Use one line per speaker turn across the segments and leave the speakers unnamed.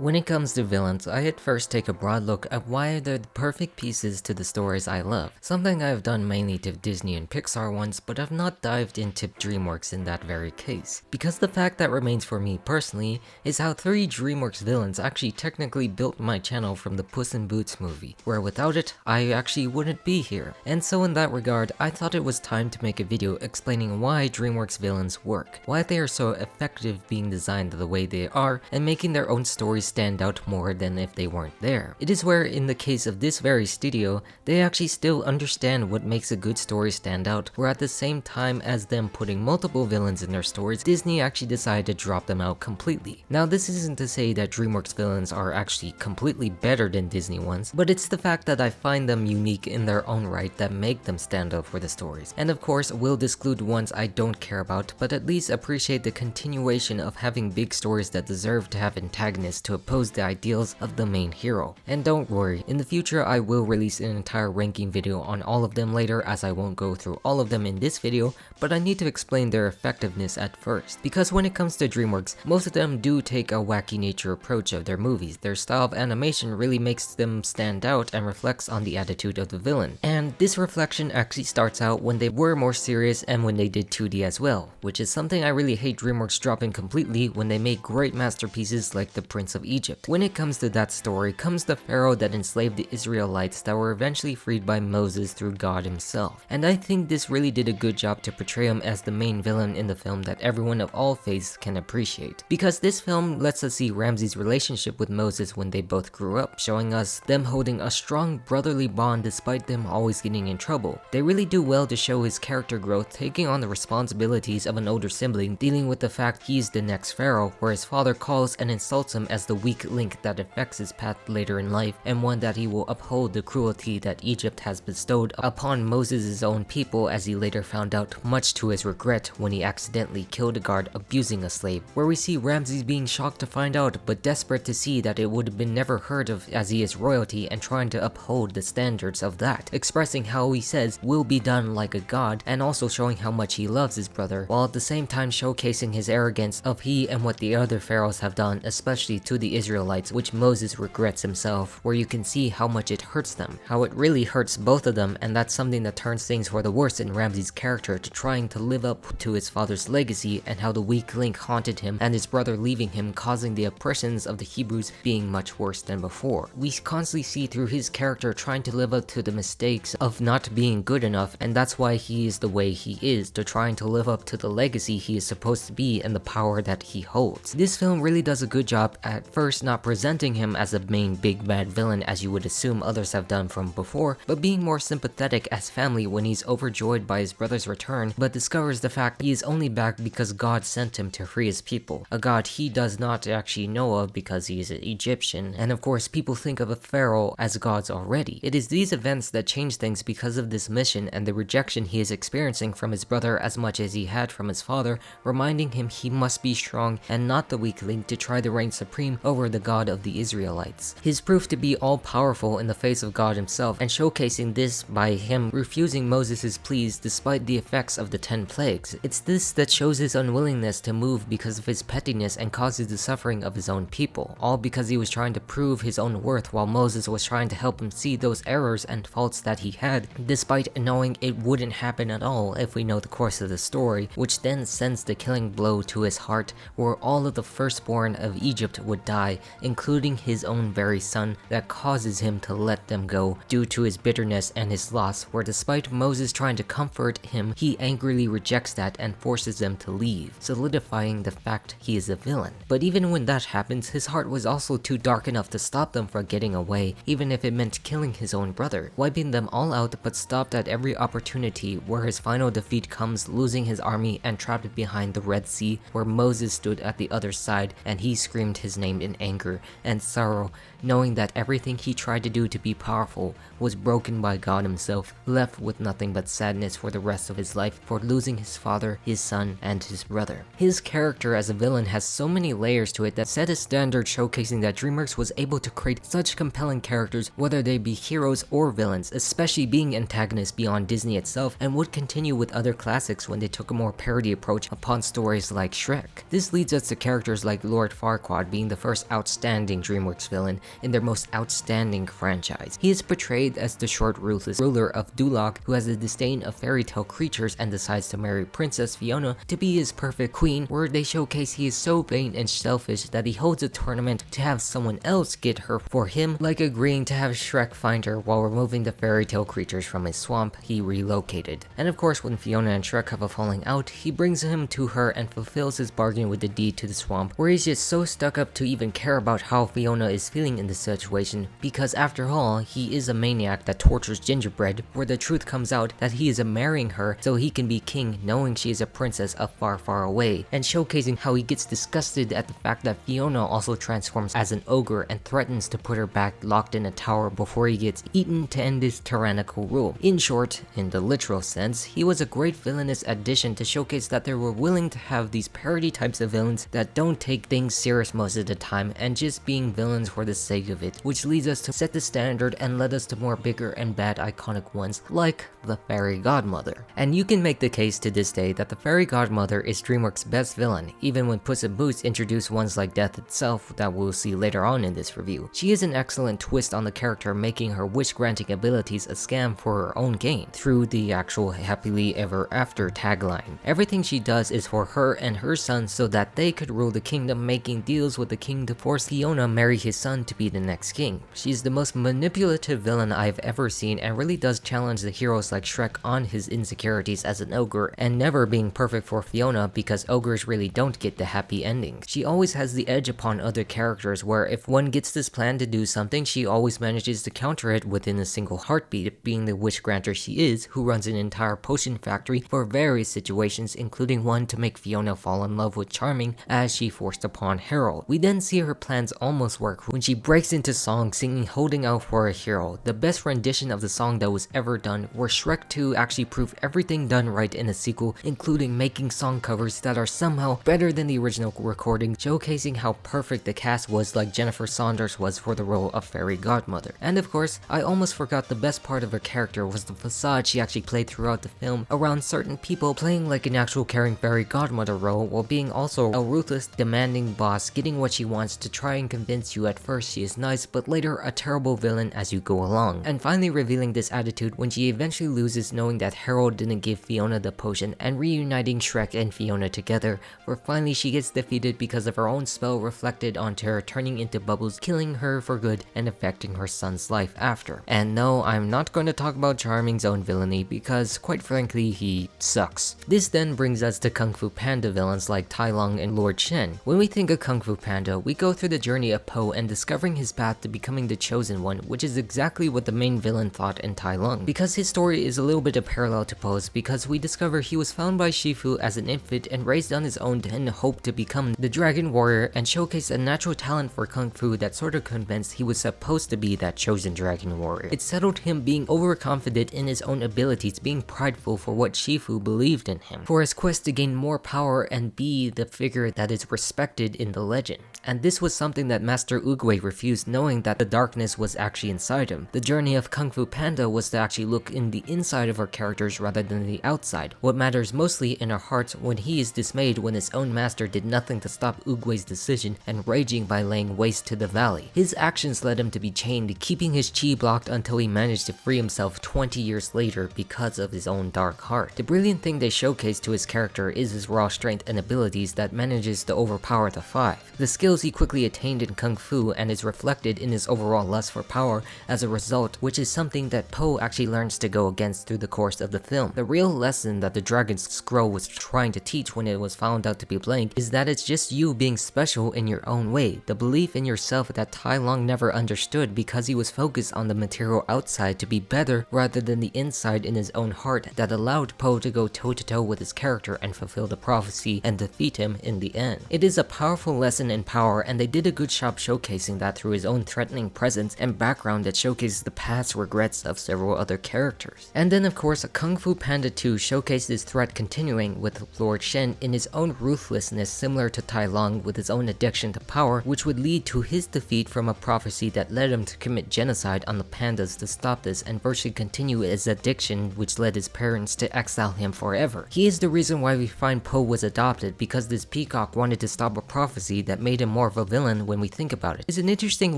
When it comes to villains, I at first take a broad look at why they're the perfect pieces to the stories I love, something I've done mainly to Disney and Pixar ones, but I've not dived into DreamWorks in that very case. Because the fact that remains for me personally is how 3 DreamWorks villains actually technically built my channel from the Puss in Boots movie, where without it, I actually wouldn't be here. And so in that regard, I thought it was time to make a video explaining why DreamWorks villains work, why they are so effective being designed the way they are, and making their own stories stand out more than if they weren't there. It is where, in the case of this very studio, they actually still understand what makes a good story stand out, where at the same time as them putting multiple villains in their stories, Disney actually decided to drop them out completely. Now this isn't to say that DreamWorks villains are actually completely better than Disney ones, but it's the fact that I find them unique in their own right that make them stand out for the stories. And of course, will disclude ones I don't care about, but at least appreciate the continuation of having big stories that deserve to have antagonists to oppose the ideals of the main hero. And don't worry, in the future I will release an entire ranking video on all of them later, as I won't go through all of them in this video, but I need to explain their effectiveness at first. Because when it comes to DreamWorks, most of them do take a wacky nature approach of their movies. Their style of animation really makes them stand out and reflects on the attitude of the villain. And this reflection actually starts out when they were more serious and when they did 2D as well, which is something I really hate DreamWorks dropping completely when they make great masterpieces like The Prince of Egypt. When it comes to that story comes the Pharaoh that enslaved the Israelites that were eventually freed by Moses through God himself. And I think this really did a good job to portray him as the main villain in the film that everyone of all faiths can appreciate. Because this film lets us see Ramses' relationship with Moses when they both grew up, showing us them holding a strong brotherly bond despite them always getting in trouble. They really do well to show his character growth, taking on the responsibilities of an older sibling, dealing with the fact he's the next Pharaoh, where his father calls and insults him as the weak link that affects his path later in life, and one that he will uphold the cruelty that Egypt has bestowed upon Moses' own people, as he later found out, much to his regret, when he accidentally killed a guard abusing a slave, where we see Ramses being shocked to find out but desperate to see that it would have been never heard of as he is royalty and trying to uphold the standards of that, expressing how he says will be done like a god, and also showing how much he loves his brother, while at the same time showcasing his arrogance of he and what the other pharaohs have done, especially to the Israelites, which Moses regrets himself, where you can see how much it hurts them, how it really hurts both of them, and that's something that turns things for the worse in Ramses' character to trying to live up to his father's legacy, and how the weak link haunted him and his brother leaving him, causing the oppressions of the Hebrews being much worse than before. We constantly see through his character trying to live up to the mistakes of not being good enough, and that's why he is the way he is, to trying to live up to the legacy he is supposed to be and the power that he holds. This film really does a good job at first not presenting him as a main big bad villain as you would assume others have done from before, but being more sympathetic as family when he's overjoyed by his brother's return, but discovers the fact he is only back because God sent him to free his people, a God he does not actually know of because he is an Egyptian, and of course people think of a pharaoh as gods already. It is these events that change things because of this mission and the rejection he is experiencing from his brother as much as he had from his father, reminding him he must be strong and not the weak link to try to reign supreme over the God of the Israelites. His proof to be all-powerful in the face of God himself, and showcasing this by him refusing Moses' pleas despite the effects of the 10 plagues. It's this that shows his unwillingness to move because of his pettiness and causes the suffering of his own people, all because he was trying to prove his own worth while Moses was trying to help him see those errors and faults that he had, despite knowing it wouldn't happen at all if we know the course of the story, which then sends the killing blow to his heart, where all of the firstborn of Egypt would die, including his own very son, that causes him to let them go due to his bitterness and his loss, where despite Moses trying to comfort him, he angrily rejects that and forces them to leave, solidifying the fact he is a villain. But even when that happens, his heart was also too dark enough to stop them from getting away, even if it meant killing his own brother, wiping them all out, but stopped at every opportunity, where his final defeat comes losing his army and trapped behind the Red Sea, where Moses stood at the other side and he screamed his name in anger and sorrow, knowing that everything he tried to do to be powerful was broken by God himself, left with nothing but sadness for the rest of his life for losing his father, his son, and his brother. His character as a villain has so many layers to it that set a standard, showcasing that DreamWorks was able to create such compelling characters, whether they be heroes or villains, especially being antagonists beyond Disney itself, and would continue with other classics when they took a more parody approach upon stories like Shrek. This leads us to characters like Lord Farquaad being the first first outstanding DreamWorks villain in their most outstanding franchise. He is portrayed as the short, ruthless ruler of Duloc who has a disdain of fairy tale creatures and decides to marry Princess Fiona to be his perfect queen, where they showcase he is so vain and selfish that he holds a tournament to have someone else get her for him, like agreeing to have Shrek find her while removing the fairy tale creatures from his swamp he relocated. And of course, when Fiona and Shrek have a falling out, he brings him to her and fulfills his bargain with the deed to the swamp, where he's just so stuck up to even care about how Fiona is feeling in this situation, because after all, he is a maniac that tortures gingerbread, where the truth comes out that he is marrying her so he can be king, knowing she is a princess of far, far away, and showcasing how he gets disgusted at the fact that Fiona also transforms as an ogre and threatens to put her back locked in a tower before he gets eaten to end his tyrannical rule. In short, in the literal sense, he was a great villainous addition to showcase that they were willing to have these parody types of villains that don't take things serious most of the time and just being villains for the sake of it, which leads us to set the standard and led us to more bigger and bad iconic ones like the Fairy Godmother. And you can make the case to this day that the Fairy Godmother is DreamWorks' best villain, even when Puss in Boots introduced ones like Death itself that we'll see later on in this review. She is an excellent twist on the character, making her wish-granting abilities a scam for her own gain, through the actual happily ever after tagline. Everything she does is for her and her son so that they could rule the kingdom, making deals with the king to force Fiona marry his son to be the next king. She's the most manipulative villain I've ever seen and really does challenge the heroes like Shrek on his insecurities as an ogre and never being perfect for Fiona, because ogres really don't get the happy endings. She always has the edge upon other characters, where if one gets this plan to do something, she always manages to counter it within a single heartbeat, being the wish granter she is, who runs an entire potion factory for various situations, including one to make Fiona fall in love with Charming as she forced upon Harold. We then see her plans almost work when she breaks into song singing Holding Out for a Hero, the best rendition of the song that was ever done, where Shrek 2 actually proved everything done right in a sequel, including making song covers that are somehow better than the original recording, showcasing how perfect the cast was, like Jennifer Saunders was for the role of Fairy Godmother. And of course, I almost forgot the best part of her character was the facade she actually played throughout the film around certain people, playing like an actual caring Fairy Godmother role while being also a ruthless, demanding boss, getting what she wants to try and convince you at first she is nice, but later a terrible villain as you go along. And finally revealing this attitude when she eventually loses, knowing that Harold didn't give Fiona the potion, and reuniting Shrek and Fiona together, where finally she gets defeated because of her own spell reflected onto her, turning into bubbles, killing her for good and affecting her son's life after. And no, I'm not going to talk about Charming's own villainy, because quite frankly he sucks. This then brings us to Kung Fu Panda villains like Tai Lung and Lord Shen. When we think of Kung Fu Panda, we go through the journey of Po and discovering his path to becoming the chosen one, which is exactly what the main villain thought in Tai Lung, because his story is a little bit of parallel to Po's, because we discover he was found by Shifu as an infant and raised on his own and hoped to become the dragon warrior, and showcased a natural talent for kung fu that sort of convinced he was supposed to be that chosen dragon warrior. It settled him being overconfident in his own abilities, being prideful for what Shifu believed in him, for his quest to gain more power and be the figure that is respected in the legend. And this was something that Master Oogway refused, knowing that the darkness was actually inside him. The journey of Kung Fu Panda was to actually look in the inside of our characters rather than the outside, what matters mostly in our hearts, when he is dismayed when his own master did nothing to stop Oogway's decision and raging by laying waste to the valley. His actions led him to be chained, keeping his chi blocked until he managed to free himself 20 years later because of his own dark heart. The brilliant thing they showcase to his character is his raw strength and abilities that manages to overpower the five. The skills he quickly attained in Kung Fu and is reflected in his overall lust for power as a result, which is something that Po actually learns to go against through the course of the film. The real lesson that the Dragon Scroll was trying to teach when it was found out to be blank is that it's just you being special in your own way, the belief in yourself that Tai Lung never understood because he was focused on the material outside to be better rather than the inside in his own heart, that allowed Po to go toe-to-toe with his character and fulfill the prophecy and defeat him in the end. It is a powerful lesson in power, and they did a good job showcasing that through his own threatening presence and background that showcases the past regrets of several other characters. And then of course, Kung Fu Panda 2 showcased his threat continuing with Lord Shen in his own ruthlessness, similar to Tai Lung with his own addiction to power, which would lead to his defeat from a prophecy that led him to commit genocide on the pandas to stop this and virtually continue his addiction, which led his parents to exile him forever. He is the reason why we find Po was adopted, because this peacock wanted to stop a prophecy that made him more of a villain when we think about it. It's an interesting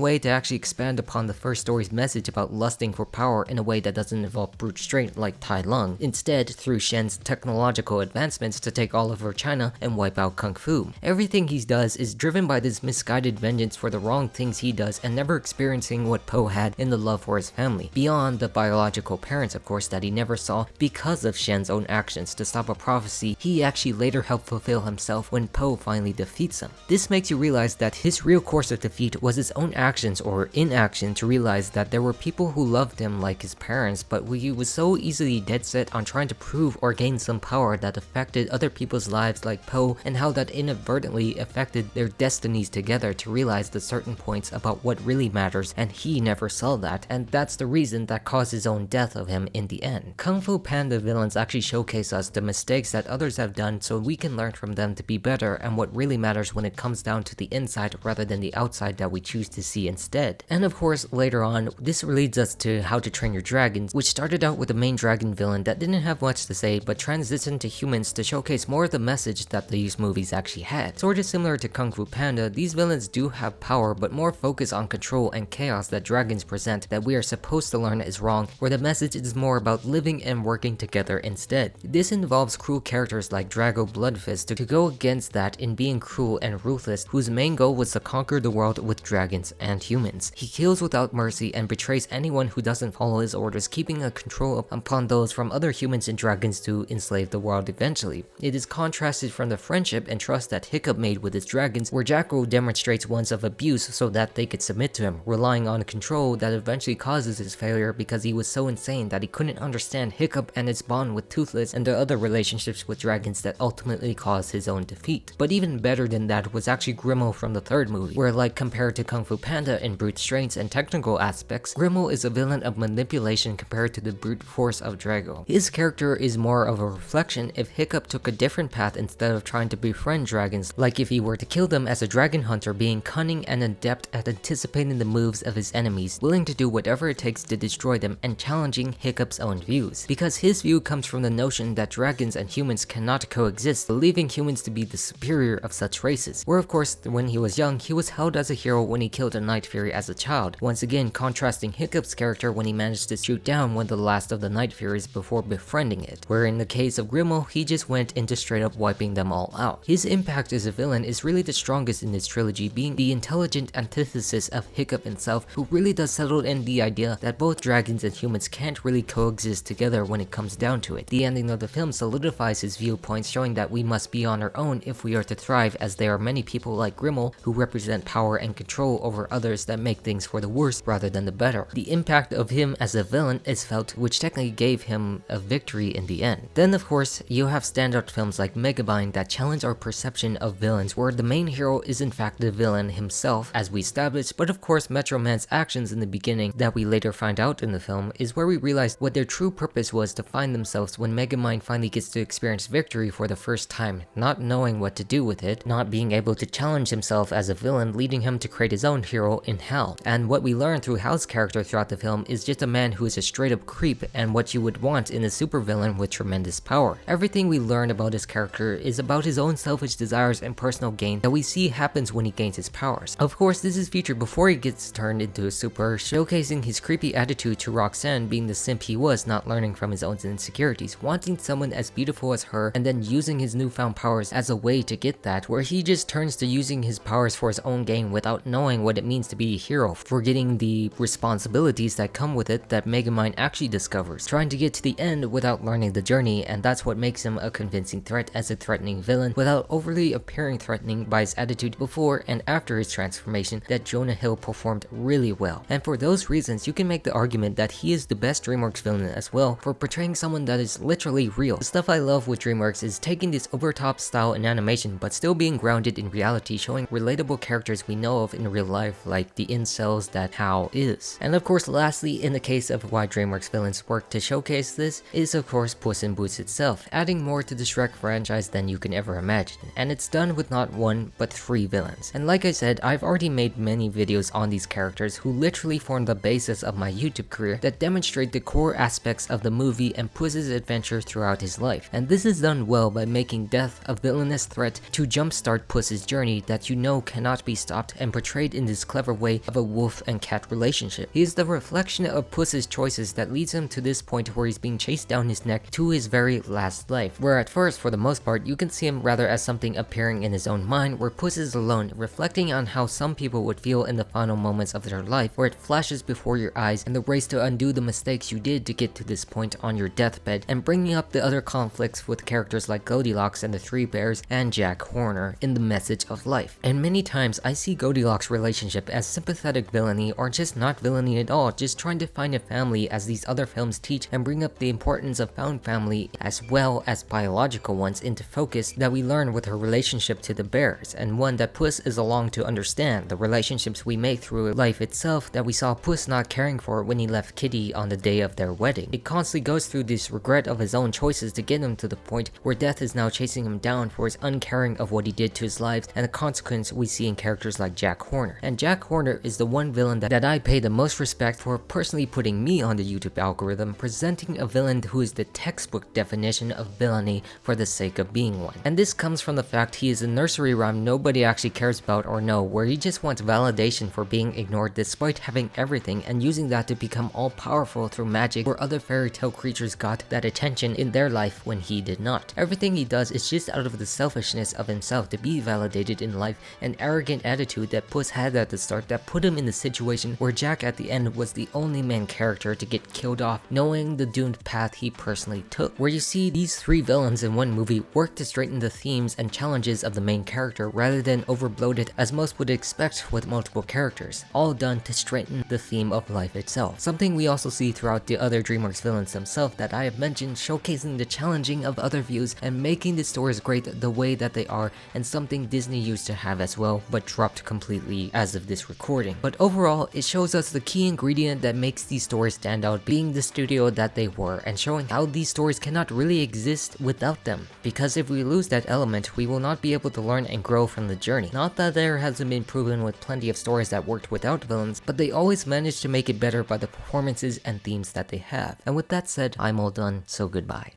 way to actually expand upon the first story's message about lusting for power in a way that doesn't involve brute strength like Tai Lung, instead through Shen's technological advancements to take all over China and wipe out Kung Fu. Everything he does is driven by this misguided vengeance for the wrong things he does and never experiencing what Po had in the love for his family, beyond the biological parents of course that he never saw because of Shen's own actions to stop a prophecy he actually later helped fulfill himself when Po finally defeats him. This makes you realize that his real course of defeat was his own actions or inaction to realize that there were people who loved him like his parents, but he was so easily dead set on trying to prove or gain some power that affected other people's lives like Po, and how that inadvertently affected their destinies together to realize the certain points about what really matters, and he never saw that, and that's the reason that caused his own death of him in the end. Kung Fu Panda villains actually showcase us the mistakes that others have done so we can learn from them to be better, and what really matters when it comes down to the inside rather than the outside that we choose to see instead. And of course, later on, this leads us to How to Train Your Dragons, which started out with a main dragon villain that didn't have much to say but transitioned to humans to showcase more of the message that these movies actually had. Sort of similar to Kung Fu Panda, these villains do have power but more focus on control and chaos that dragons present that we are supposed to learn is wrong, where the message is more about living and working together instead. This involves cruel characters like Drago Bloodfist to go against that in being cruel and ruthless, whose main goal was to conquer the world with dragons and humans. He kills without mercy and betrays anyone who doesn't follow his orders, keeping a control upon those from other humans and dragons to enslave the world eventually. It is contrasted from the friendship and trust that Hiccup made with his dragons, where Jacko demonstrates ones of abuse so that they could submit to him, relying on control that eventually causes his failure because he was so insane that he couldn't understand Hiccup and its bond with Toothless and the other relationships with dragons that ultimately caused his own defeat. But even better than that was actually Grimo from the third movie, where like compared to Kung Fu Panda in brute strengths and technical aspects, Grimo is a villain of manipulation compared to the brute force of Drago. His character is more of a reflection if Hiccup took a different path instead of trying to befriend dragons, like if he were to kill them as a dragon hunter, being cunning and adept at anticipating the moves of his enemies, willing to do whatever it takes to destroy them and challenging Hiccup's own views. Because his view comes from the notion that dragons and humans cannot coexist, believing humans to be the superior of such races. Where of course, when he was young, he was held as a hero when he killed a Night Fury as a child, once again contrasting Hiccup's character when he managed to shoot down one of the last of the Night Furies before befriending it, where in the case of Grimo, he just went into straight up wiping them all out. His impact as a villain is really the strongest in this trilogy, being the intelligent antithesis of Hiccup himself, who really does settle in the idea that both dragons and humans can't really coexist together when it comes down to it. The ending of the film solidifies his viewpoints, showing that we must be on our own if we are to thrive, as there are many people like Grimo who represent power and control over others that make things for the worse rather than the better. The impact of him as a villain is felt, which technically gave him a victory in the end. Then of course, you have standout films like Megabind that challenge our perception of villains, where the main hero is in fact the villain himself, as we established, but of course Metro Man's actions in the beginning that we later find out in the film is where we realize what their true purpose was to find themselves when Megamind finally gets to experience victory for the first time, not knowing what to do with it, not being able to challenge himself as a villain, leading him to create his own hero in Hal. And what we learn through Hal's character throughout the film is just a man who is a straight up creep and what you would want in a supervillain with tremendous power. Everything we learn about his character is about his own selfish desires and personal gain that we see happens when he gains his powers. Of course, this is featured before he gets turned into a super, showcasing his creepy attitude to Roxanne being the simp he was, not learning from his own insecurities, wanting someone as beautiful as her, and then using his newfound powers as a way to get that, where he just turns to using his powers for his own gain without knowing what it means to be a hero, forgetting the responsibilities that come with it that Megamind actually discovers, trying to get to the end without learning the journey, and that's what makes him a convincing threat as a threatening villain without overly appearing threatening by his attitude before and after his transformation that Jonah Hill performed really well. And for those reasons, you can make the argument that he is the best DreamWorks villain as well for portraying someone that is literally real. The stuff I love with DreamWorks is taking this over-top style in animation but still being grounded in reality, showing relatable characters we know of in real life like the incels that Hal is. And of course, lastly, in the case of why DreamWorks villains work to showcase this is of course Puss in Boots itself, adding more to the Shrek franchise than you can ever imagine, and it's done with not one but 3 villains. And like I said, I've already made many videos on these characters who literally form the basis of my YouTube career that demonstrate the core aspects of the movie and Puss's adventure throughout his life, and this is done well by making death a villainous threat to jumpstart Puss's journey that that you know cannot be stopped and portrayed in this clever way of a wolf and cat relationship. He is the reflection of Puss's choices that leads him to this point where he's being chased down his neck to his very last life, where at first, for the most part, you can see him rather as something appearing in his own mind, where Puss is alone, reflecting on how some people would feel in the final moments of their life, where it flashes before your eyes and the race to undo the mistakes you did to get to this point on your deathbed, and bringing up the other conflicts with characters like Goldilocks and the Three Bears and Jack Horner in the message of life. And many times I see Goldilocks' relationship as sympathetic villainy, or just not villainy at all, just trying to find a family, as these other films teach and bring up the importance of found family as well as biological ones into focus, that we learn with her relationship to the bears, and one that Puss is along to understand, the relationships we make through life itself that we saw Puss not caring for when he left Kitty on the day of their wedding. He constantly goes through this regret of his own choices to get him to the point where death is now chasing him down for his uncaring of what he did to his lives, and the consequence we see in characters like Jack Horner. And Jack Horner is the one villain that I pay the most respect for, personally putting me on the YouTube algorithm, presenting a villain who is the textbook definition of villainy for the sake of being one. And this comes from the fact he is a nursery rhyme nobody actually cares about or know, where he just wants validation for being ignored despite having everything, and using that to become all powerful through magic, where other fairy tale creatures got that attention in their life when he did not. Everything he does is just out of the selfishness of himself to be validated in life, an arrogant attitude that Puss had at the start that put him in the situation where Jack at the end was the only main character to get killed off, knowing the doomed path he personally took. Where you see these three villains in one movie work to straighten the themes and challenges of the main character rather than overbloat it as most would expect with multiple characters, all done to straighten the theme of life itself. Something we also see throughout the other DreamWorks villains themselves that I have mentioned, showcasing the challenging of other views and making the stories great the way that they are, and something Disney used to have as well but dropped completely as of this recording. But overall, it shows us the key ingredient that makes these stories stand out being the studio that they were, and showing how these stories cannot really exist without them, because if we lose that element, we will not be able to learn and grow from the journey. Not that there hasn't been proven with plenty of stories that worked without villains, but they always manage to make it better by the performances and themes that they have. And with that said, I'm all done, so goodbye.